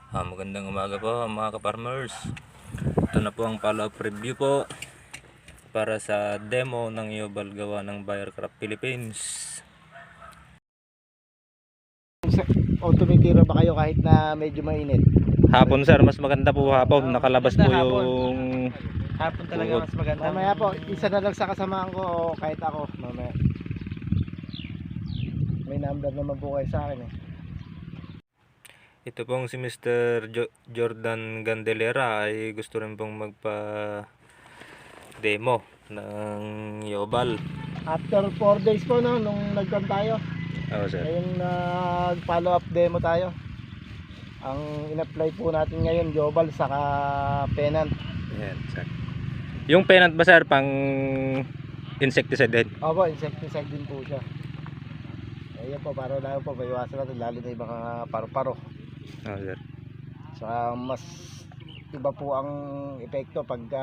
Magandang umaga po mga ka-farmers. Ito na po ang follow-up review po para sa demo ng Yobal gawa ng Bayercraft Philippines. O tumitira ba kayo kahit na medyo mainit? Hapon sir, mas maganda po hapon. Nakalabas po Maganda yung hapon talaga Uod. mas maganda. Mamaya po, isa na lang sa kasamaan ko o kahit ako mamaya. May number naman po kayo sa akin eh. Ito pong si Mr. Jordan Gandelera ay gusto rin pong magpa-demo ng Yobal. After 4 days po no, nung nagkon tayo. Oo sir. Ngayong nag-follow up demo tayo. Ang in-apply po natin ngayon, Yobal saka Pennant. Ayan sir. Yung Pennant ba sir, pang insecticide din? Opo, insecticide din po siya. Ayan po, para lang po, maiwasan natin lalo na yung mga paru-paro. Oo sir. Saka mas iba po ang epekto pagka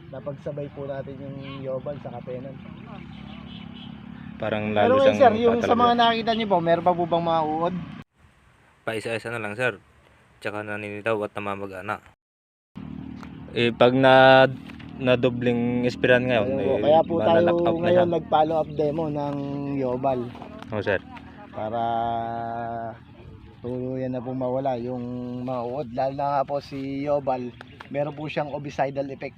napagsabay po natin yung Yobal sa Pennant. Parang Pero lalo ngayon siyang sir, yung sa tatalaga. mga nakita niyo po, meron pa po bang mga uod? Paisa-isa na lang sir. Tsaka naninitaw at namamagana. Pag na dobling espiran ngayon, Ayun po, kaya po tayo malalock out na ngayon siya. nag-follow up demo ng Yobal Oo sir. para tuluyan na po mawala yung mga uod. Lalo na nga po si Yobal, meron po siyang ovicidal effect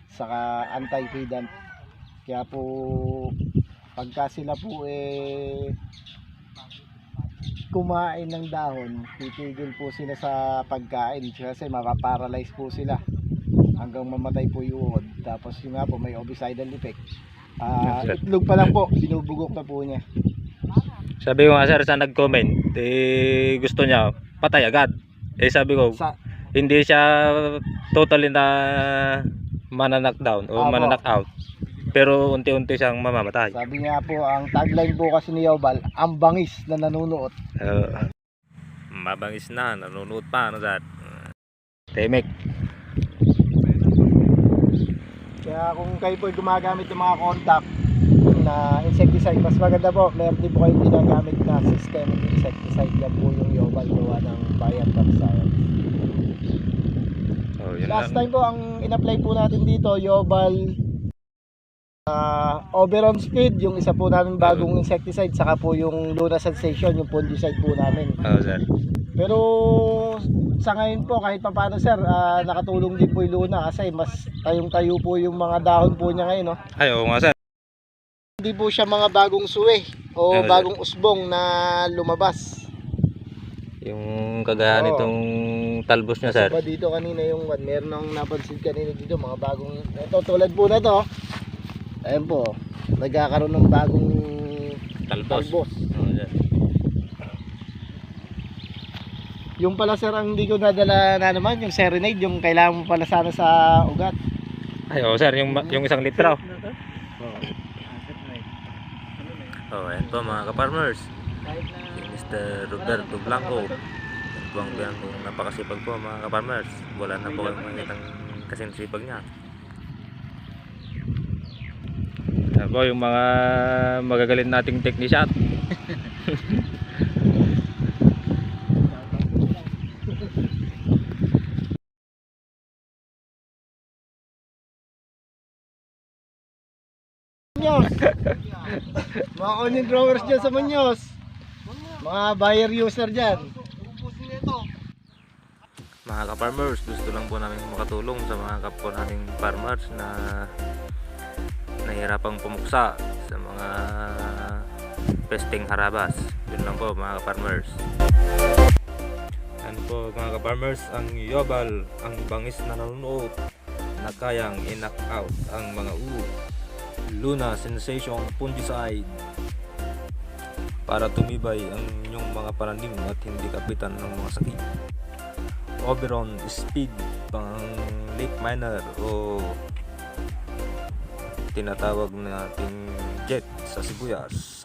saka anti-fidant. Kaya po pagka sila po kumain ng dahon, titigil po sila sa pagkain kasi mapaparalyze po sila hanggang mamatay po yung uod. Tapos yung nga po may ovicidal effect. Yes, sir. Itlog pa lang po, binubugok na po niya. Sabi ko nga sir sa nag-comment, gusto niya patay agad. Sabi ko, Sa, hindi siya totally na mana-knockdown o Apo. mana-knock out. Pero unti-unti siyang mamamatay. sabi nga po, ang tagline po kasi ni Yobal, ang bangis na nanunuot. Mabangis na, nanonood pa, ano sir? Temek. Kaya kung kayo po gumagamit ng mga contact na insecticide, mas maganda po, meron din po kayong ginagamit na systemic insecticide. Yan po yung Yobal gawa ng Bayercraft Science. Oh, yun Last lang. time po, ang in-apply po natin dito, Yobal Oberon Speed, yung isa po namin bagong insecticide, saka po yung Luna Sensation, yung fungicide po namin. Oh, sir. Pero sa ngayon po, kahit pa paano sir, nakatulong din po yung Luna kasi mas tayong-tayo po yung mga dahon po niya ngayon. No? Ay, oo nga sir. Hindi po siya mga bagong suwe o Sir. bagong usbong na lumabas. Yung kagaya Oo. nitong talbos niya sir. Diba dito kanina yung meron akong napansin kanina dito, mga bagong, ito tulad po na to. Ayan po, nagkakaroon ng bagong Talbos. talbos. Oo, sir. Yung pala sir, ang hindi ko nadala na naman, yung Serenade, yung kailangan mo pala sana sa ugat. Ay, oo sir, yung isang litro. Oh, ayan po mga ka-farmers. Si Mr. Roberto Blanco. Yan po ang napakasipag po mga ka-farmers. Wala na po kayong makikitang kasinsipag niya. Yan po yung mga magagaling nating technician. Munyos. Mga onion growers dyan sa Munyos. Mga buyer user dyan. Mga ka-farmers, gusto lang po namin makatulong sa mga kapwa nating farmers na nahihirapang pumuksa sa mga pesting harabas. Yun lang po mga ka-farmers. Ano po mga ka-farmers, ang Yobal, ang bangis na nanunuot na kayang i-knock out ang mga uod. Luna Sensation Fungicide para tumibay ang inyong mga pananim at hindi kapitan ng mga sakit. Oberon Speed pang late miner o tinatawag nating jet sa sibuyas.